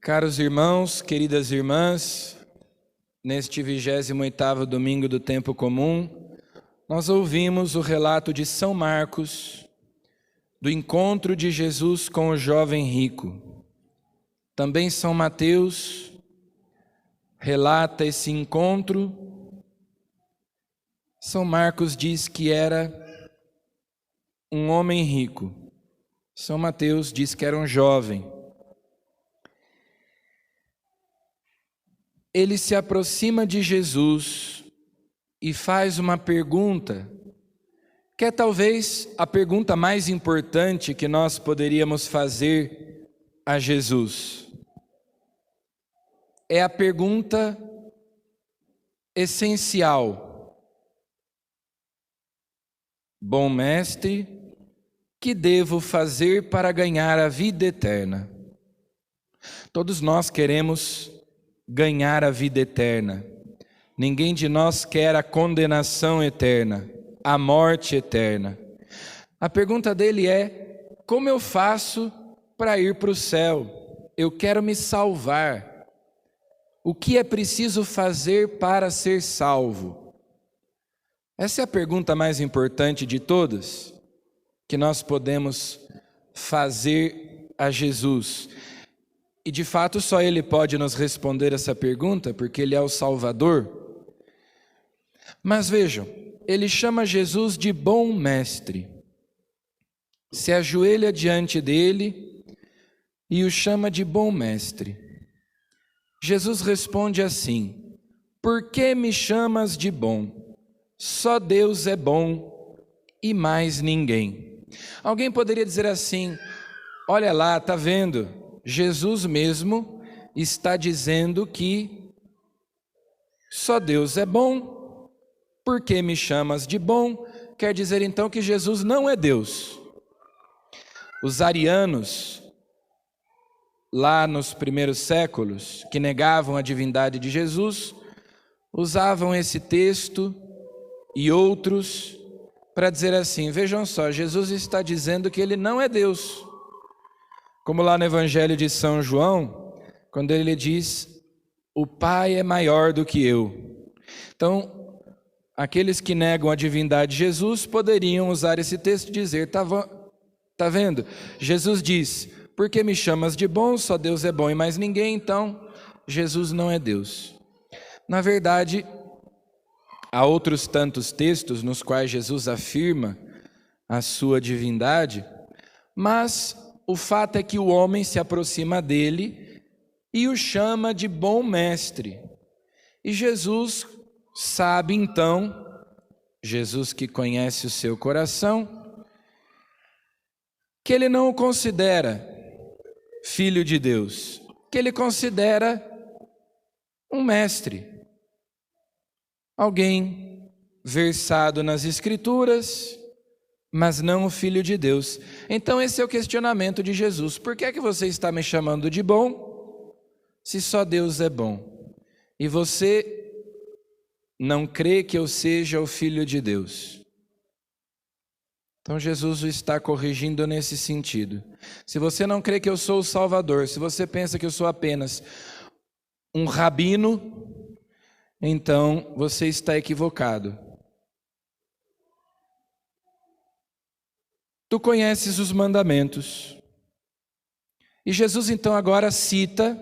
Caros irmãos, queridas irmãs, neste 28º domingo do tempo comum, nós ouvimos o relato de São Marcos, do encontro de Jesus com o jovem rico. Também São Mateus relata esse encontro. São Marcos diz que era um homem rico. São Mateus diz que era um jovem. Ele se aproxima de Jesus e faz uma pergunta, que é talvez a pergunta mais importante que nós poderíamos fazer a Jesus. É a pergunta essencial. Bom mestre, que devo fazer para ganhar a vida eterna? Todos nós queremos ganhar a vida eterna. Ninguém de nós quer a condenação eterna, a morte eterna. A pergunta dele é: como eu faço para ir para o céu? Eu quero me salvar. O que é preciso fazer para ser salvo? Essa é a pergunta mais importante de todas que nós podemos fazer a Jesus. E de fato só Ele pode nos responder essa pergunta, porque Ele é o Salvador. Mas vejam, Ele chama Jesus de bom mestre. Se ajoelha diante dele e o chama de bom mestre. Jesus responde assim: por que me chamas de bom? Só Deus é bom e mais ninguém. Alguém poderia dizer assim: olha lá, está vendo? Jesus mesmo está dizendo que só Deus é bom. Por que me chamas de bom? Quer dizer então que Jesus não é Deus. Os arianos, lá nos primeiros séculos, que negavam a divindade de Jesus, usavam esse texto e outros para dizer assim: vejam só, Jesus está dizendo que ele não é Deus. Como lá no Evangelho de São João, quando ele diz: o Pai é maior do que eu. Então, aqueles que negam a divindade de Jesus poderiam usar esse texto e dizer: tá vendo? Jesus diz: por que me chamas de bom? Só Deus é bom e mais ninguém. Então, Jesus não é Deus. Na verdade, há outros tantos textos nos quais Jesus afirma a sua divindade, mas o fato é que o homem se aproxima dele e o chama de bom mestre. E Jesus sabe então, Jesus que conhece o seu coração, que ele não o considera filho de Deus, que ele considera um mestre, alguém versado nas Escrituras, mas não o Filho de Deus. Então esse é o questionamento de Jesus: por que é que você está me chamando de bom, se só Deus é bom? E você não crê que eu seja o Filho de Deus? Então Jesus o está corrigindo nesse sentido. Se você não crê que eu sou o Salvador, se você pensa que eu sou apenas um rabino, então você está equivocado. Tu conheces os mandamentos. E Jesus então agora cita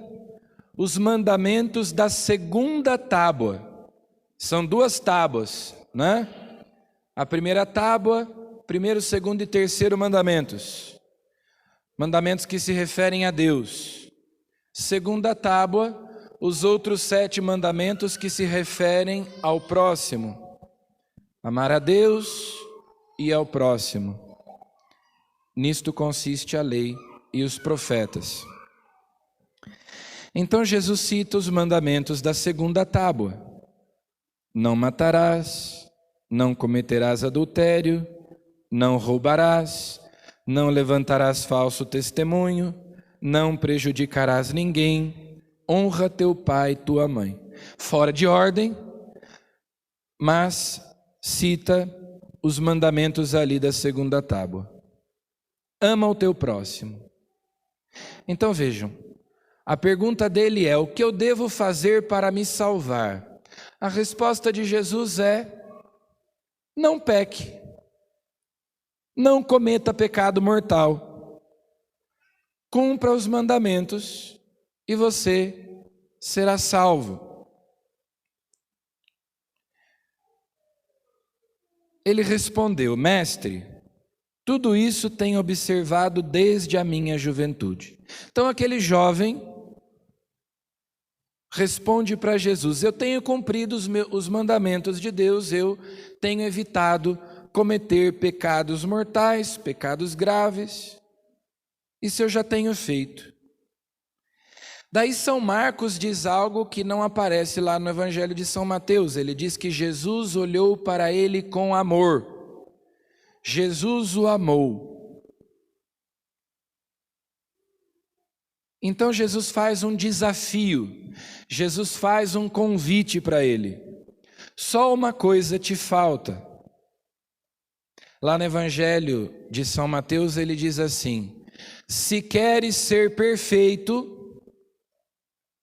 os mandamentos da segunda tábua. São duas tábuas, né? A primeira tábua, primeiro, segundo e terceiro mandamentos. Mandamentos que se referem a Deus. Segunda tábua, os outros 7 mandamentos que se referem ao próximo. Amar a Deus e ao próximo. Nisto consiste a lei e os profetas. Então Jesus cita os mandamentos da segunda tábua: não matarás, não cometerás adultério, não roubarás, não levantarás falso testemunho, não prejudicarás ninguém, honra teu pai e tua mãe. Fora de ordem, mas cita os mandamentos ali da segunda tábua. Ama o teu próximo. Então vejam, A pergunta dele é: o que eu devo fazer para me salvar? A resposta de Jesus é: não peque, não cometa pecado mortal, cumpra os mandamentos e você será salvo. Ele respondeu: mestre, tudo isso tenho observado desde a minha juventude. Então aquele jovem responde para Jesus: eu tenho cumprido os mandamentos de Deus, eu tenho evitado cometer pecados mortais, pecados graves, isso eu já tenho feito. Daí São Marcos diz algo que não aparece lá no Evangelho de São Mateus. Ele diz que Jesus olhou para ele com amor. Jesus o amou. Então Jesus faz um desafio, Jesus faz um convite para ele. Só uma coisa te falta. Lá no Evangelho de São Mateus ele diz assim: se queres ser perfeito,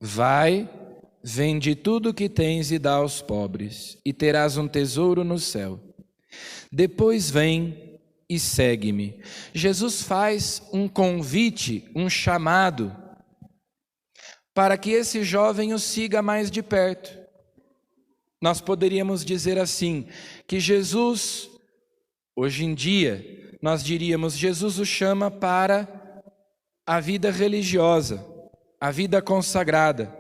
vai, vende tudo o que tens e dá aos pobres, e terás um tesouro no céu. Depois vem e segue-me. Jesus faz um convite, um chamado, para que esse jovem o siga mais de perto. Nós poderíamos dizer assim, que Jesus, hoje em dia, nós diríamos, Jesus o chama para a vida religiosa, a vida consagrada,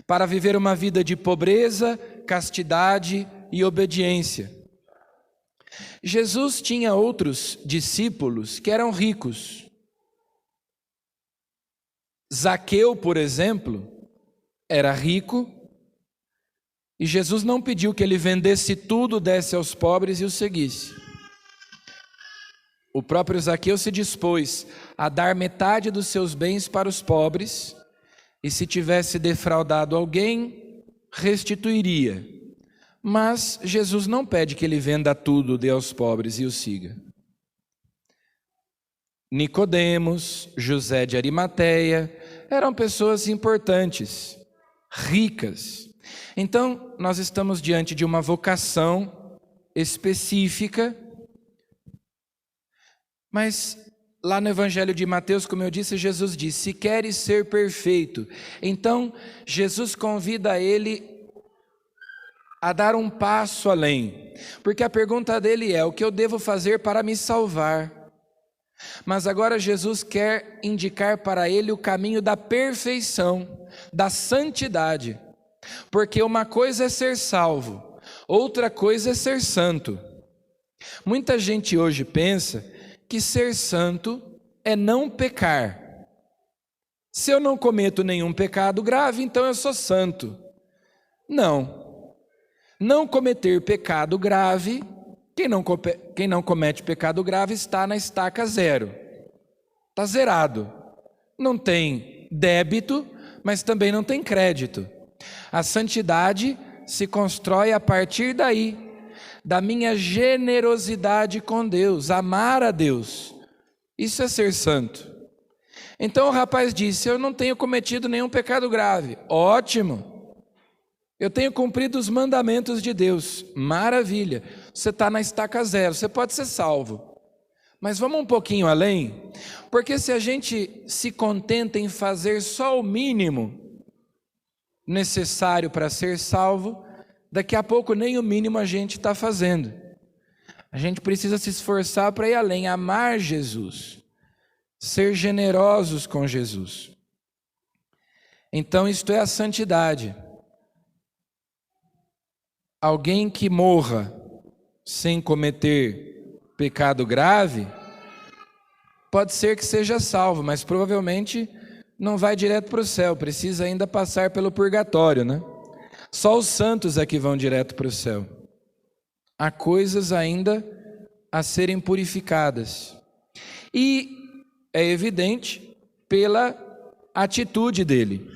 para viver uma vida de pobreza, castidade e obediência. Jesus tinha outros discípulos que eram ricos. Zaqueu, por exemplo, era rico, e Jesus não pediu que ele vendesse tudo, desse aos pobres e o seguisse. O próprio Zaqueu se dispôs a dar metade dos seus bens para os pobres, e se tivesse defraudado alguém, restituiria. Mas Jesus não pede que ele venda tudo, dê aos pobres e o siga. Nicodemos, José de Arimateia, eram pessoas importantes, ricas. Então, nós estamos diante de uma vocação específica, mas lá no Evangelho de Mateus, como eu disse, Jesus diz: se queres ser perfeito. Então, Jesus convida ele a dar um passo além, porque a pergunta dele é: o que eu devo fazer para me salvar? Mas agora Jesus quer indicar para ele o caminho da perfeição, da santidade, porque uma coisa é ser salvo, outra coisa é ser santo. Muita gente hoje pensa que ser santo é não pecar. Se eu não cometo nenhum pecado grave, então eu sou santo. Não. Não cometer pecado grave, quem não comete pecado grave está na estaca zero. Está zerado. Não tem débito, mas também não tem crédito. A santidade se constrói a partir daí, da minha generosidade com Deus, amar a Deus. Isso é ser santo. Então o rapaz disse: eu não tenho cometido nenhum pecado grave. Ótimo. Eu tenho cumprido os mandamentos de Deus. Maravilha. Você está na estaca zero, você pode ser salvo. Mas vamos um pouquinho além, porque se a gente se contenta em fazer só o mínimo necessário para ser salvo, daqui a pouco nem o mínimo a gente está fazendo. A gente precisa se esforçar para ir além, amar Jesus, ser generosos com Jesus. Então isto é a santidade. Alguém que morra sem cometer pecado grave, pode ser que seja salvo, mas provavelmente não vai direto para o céu, precisa ainda passar pelo purgatório, né? Só os santos é que vão direto para o céu. Há coisas ainda a serem purificadas. E é evidente pela atitude dele.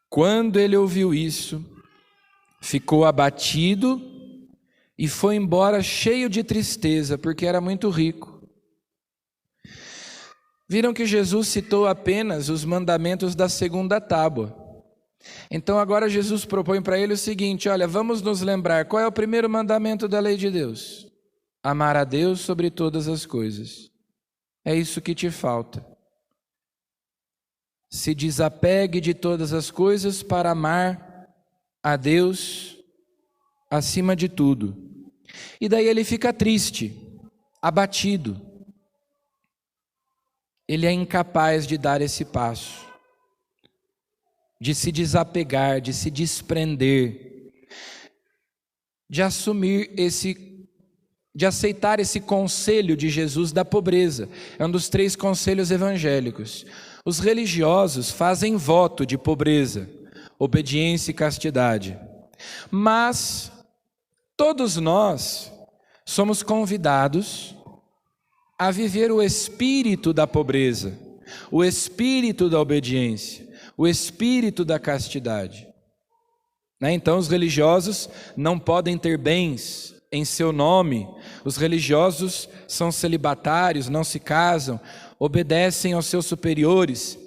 Quando ele ouviu isso, ficou abatido e foi embora cheio de tristeza, porque era muito rico. viram que Jesus citou apenas os mandamentos da segunda tábua. Então agora Jesus propõe para ele o seguinte: olha, vamos nos lembrar, qual é o primeiro mandamento da lei de Deus? Amar a Deus sobre todas as coisas. É isso que te falta. Se desapegue de todas as coisas para amar a Deus acima de tudo. E daí ele fica triste, abatido. Ele é incapaz de dar esse passo, de se desapegar, de se desprender, de assumir de aceitar esse conselho de Jesus da pobreza. É um dos 3 conselhos evangélicos. Os religiosos fazem voto de pobreza, obediência e castidade. Mas todos nós somos convidados a viver o espírito da pobreza, o espírito da obediência, o espírito da castidade. Então os religiosos não podem ter bens em seu nome, os religiosos são celibatários, não se casam, obedecem aos seus superiores,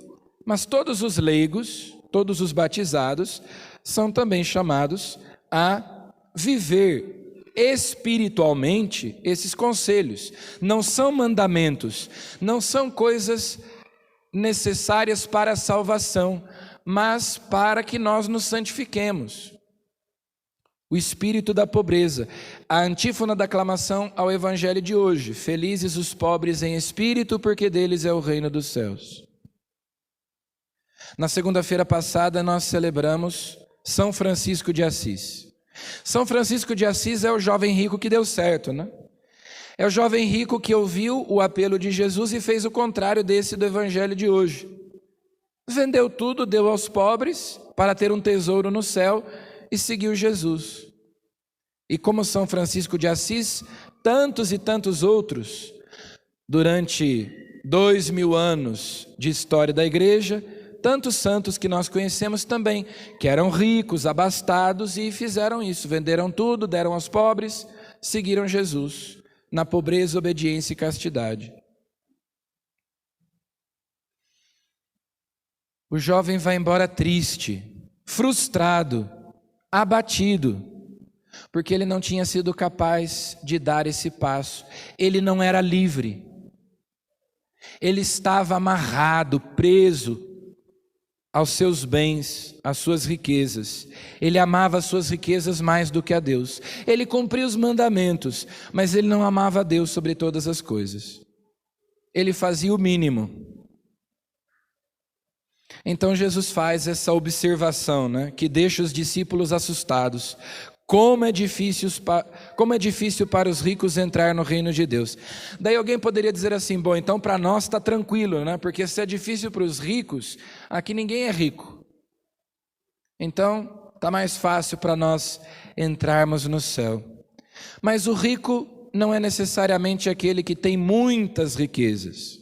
mas todos os leigos, todos os batizados, são também chamados a viver espiritualmente esses conselhos. Não são mandamentos, não são coisas necessárias para a salvação, mas para que nós nos santifiquemos. O espírito da pobreza. A antífona da aclamação ao evangelho de hoje: felizes os pobres em espírito, porque deles é o reino dos céus. Na segunda-feira passada nós celebramos São Francisco de Assis. São Francisco de Assis é o jovem rico que deu certo, né? É o jovem rico que ouviu o apelo de Jesus e fez o contrário desse do evangelho de hoje. Vendeu tudo, deu aos pobres para ter um tesouro no céu e seguiu Jesus. E como São Francisco de Assis, tantos e tantos outros, durante 2000 anos de história da igreja, tantos santos que nós conhecemos também, que eram ricos, abastados e fizeram isso, venderam tudo, deram aos pobres, seguiram Jesus, na pobreza, obediência e castidade. O jovem vai embora triste, frustrado, abatido, porque ele não tinha sido capaz de dar esse passo. Ele não era livre. Ele estava amarrado, preso aos seus bens, às suas riquezas. Ele amava as suas riquezas mais do que a Deus. Ele cumpria os mandamentos, mas ele não amava a Deus sobre todas as coisas. Ele fazia o mínimo. Então Jesus faz essa observação, né, que deixa os discípulos assustados. Como é difícil para os ricos entrar no reino de Deus. Daí alguém poderia dizer assim: bom, então para nós está tranquilo, né? Porque se é difícil para os ricos, aqui ninguém é rico. Então está mais fácil para nós entrarmos no céu. Mas o rico não é necessariamente aquele que tem muitas riquezas,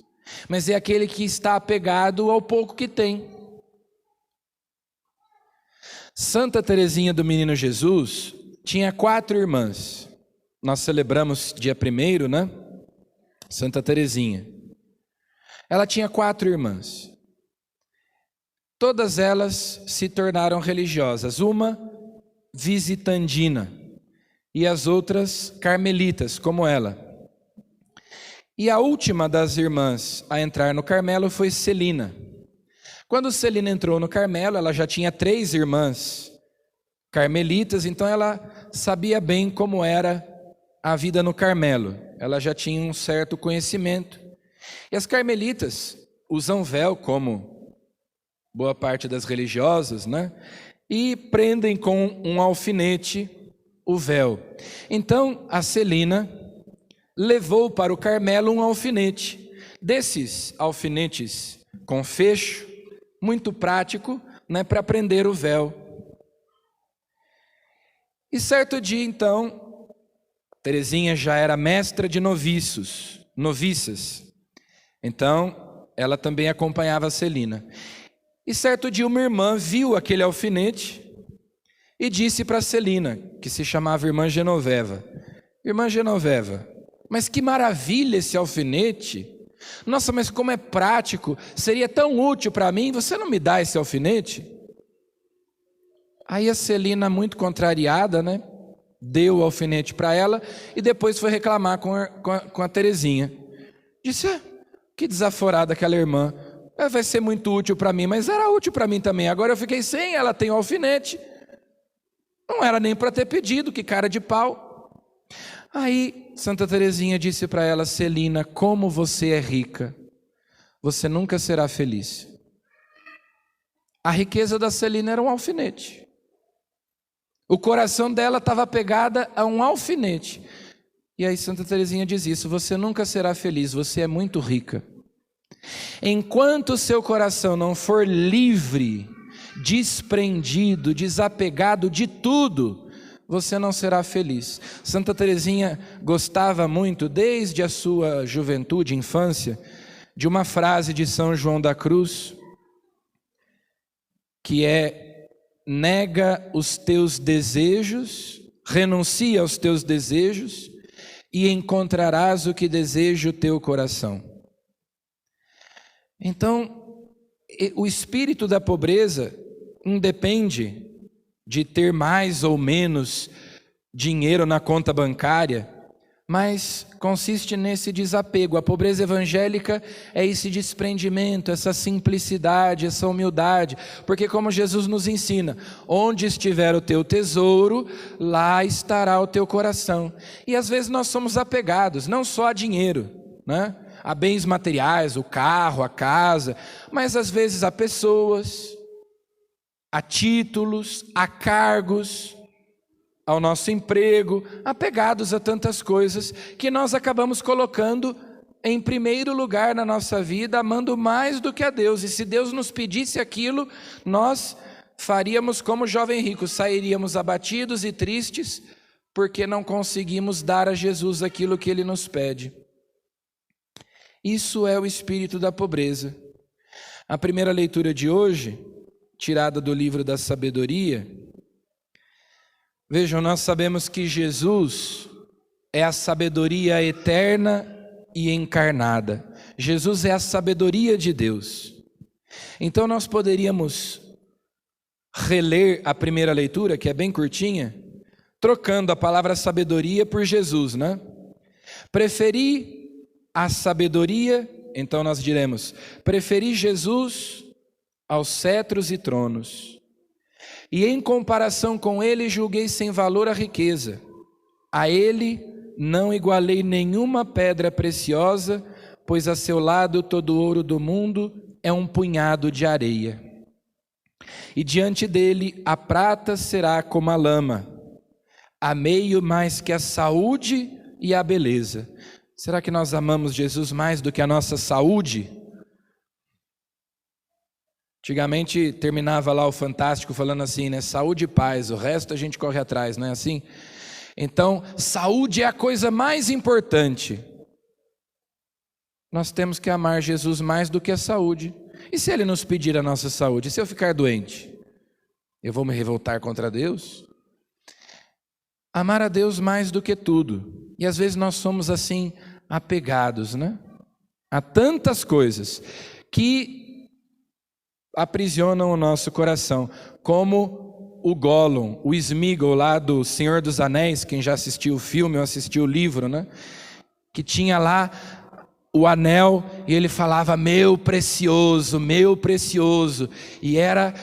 mas é aquele que está apegado ao pouco que tem. Santa Teresinha do Menino Jesus tinha 4 irmãs. Nós celebramos dia 1º, né? Santa Teresinha. Ela tinha 4 irmãs. Todas elas se tornaram religiosas. Uma visitandina e as outras carmelitas, como ela. E a última das irmãs a entrar no Carmelo foi Celina. Quando Celina entrou no Carmelo, ela já tinha 3 irmãs carmelitas, então ela sabia bem como era a vida no Carmelo. Ela já tinha um certo conhecimento. E as carmelitas usam véu, como boa parte das religiosas, né? E prendem com um alfinete o véu. Então a Celina levou para o Carmelo um alfinete. Desses alfinetes com fecho, muito prático, né, para prender o véu. E certo dia, então, Teresinha já era mestra de noviças. Então, ela também acompanhava a Celina. E certo dia uma irmã viu aquele alfinete e disse para Celina, que se chamava Irmã Genoveva: Irmã Genoveva, mas que maravilha esse alfinete! Nossa, mas como é prático, seria tão útil para mim, você não me dá esse alfinete? Aí a Celina, muito contrariada, né, deu o alfinete para ela e depois foi reclamar com a Terezinha. Disse, que desaforada aquela irmã, vai ser muito útil para mim, mas era útil para mim também, agora eu fiquei sem, ela tem o alfinete. Não era nem para ter pedido, que cara de pau. Aí Santa Terezinha disse para ela, Celina, como você é rica, você nunca será feliz. A riqueza da Celina era um alfinete. O coração dela estava pegada a um alfinete. E aí Santa Terezinha diz isso, você nunca será feliz, você é muito rica. Enquanto o seu coração não for livre, desprendido, desapegado de tudo, você não será feliz. Santa Terezinha gostava muito, desde a sua juventude, infância, de uma frase de São João da Cruz, que é, nega os teus desejos, renuncia aos teus desejos, e encontrarás o que deseja o teu coração. Então, o espírito da pobreza independe de ter mais ou menos dinheiro na conta bancária, mas consiste nesse desapego. A pobreza evangélica é esse desprendimento, essa simplicidade, essa humildade, porque como Jesus nos ensina, onde estiver o teu tesouro, lá estará o teu coração. E às vezes nós somos apegados, não só a dinheiro, né? A bens materiais, o carro, a casa, mas às vezes a pessoas, a títulos, a cargos, ao nosso emprego, apegados a tantas coisas que nós acabamos colocando em primeiro lugar na nossa vida, amando mais do que a Deus. E se Deus nos pedisse aquilo, nós faríamos como o jovem rico, sairíamos abatidos e tristes, porque não conseguimos dar a Jesus aquilo que Ele nos pede. Isso é o espírito da pobreza. A primeira leitura de hoje, tirada do livro da sabedoria, vejam, nós sabemos que Jesus é a sabedoria eterna e encarnada. Jesus é a sabedoria de Deus. Então nós poderíamos reler a primeira leitura, que é bem curtinha, trocando a palavra sabedoria por Jesus, né? Preferi a sabedoria, então nós diremos, preferi Jesus aos cetros e tronos. E em comparação com ele julguei sem valor a riqueza. A ele não igualei nenhuma pedra preciosa, pois a seu lado todo o ouro do mundo é um punhado de areia. E diante dele a prata será como a lama. Amei-o mais que a saúde e a beleza. Será que nós amamos Jesus mais do que a nossa saúde? Antigamente terminava lá o Fantástico falando assim, né? Saúde e paz, o resto a gente corre atrás, não é assim? Então, saúde é a coisa mais importante. Nós temos que amar Jesus mais do que a saúde. E se Ele nos pedir a nossa saúde? Se eu ficar doente, eu vou me revoltar contra Deus? Amar a Deus mais do que tudo. E às vezes nós somos assim, apegados, né? A tantas coisas que aprisionam o nosso coração, como o Gollum, o Sméagol lá do Senhor dos Anéis, quem já assistiu o filme ou assistiu o livro, né? Que tinha lá o anel e ele falava meu precioso, e era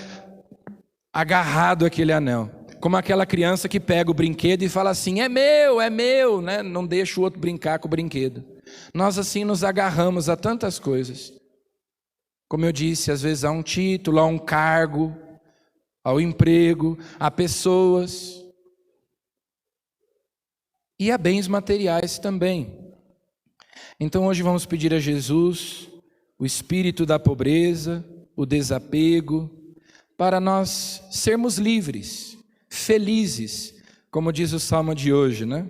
agarrado aquele anel, como aquela criança que pega o brinquedo e fala assim, é meu, né? Não deixa o outro brincar com o brinquedo. Nós assim nos agarramos a tantas coisas. Como eu disse, às vezes há um título, há um cargo, ao emprego, a pessoas e a bens materiais também. Então hoje vamos pedir a Jesus o espírito da pobreza, o desapego, para nós sermos livres, felizes, como diz o salmo de hoje, né?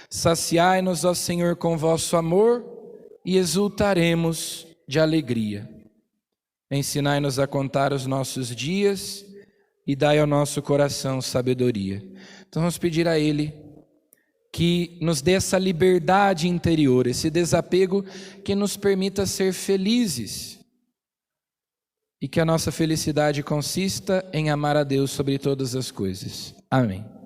Saciai-nos, ó Senhor, com vosso amor e exultaremos de alegria. Ensinai-nos a contar os nossos dias e dai ao nosso coração sabedoria. Então vamos pedir a Ele que nos dê essa liberdade interior, esse desapego que nos permita ser felizes e que a nossa felicidade consista em amar a Deus sobre todas as coisas. Amém.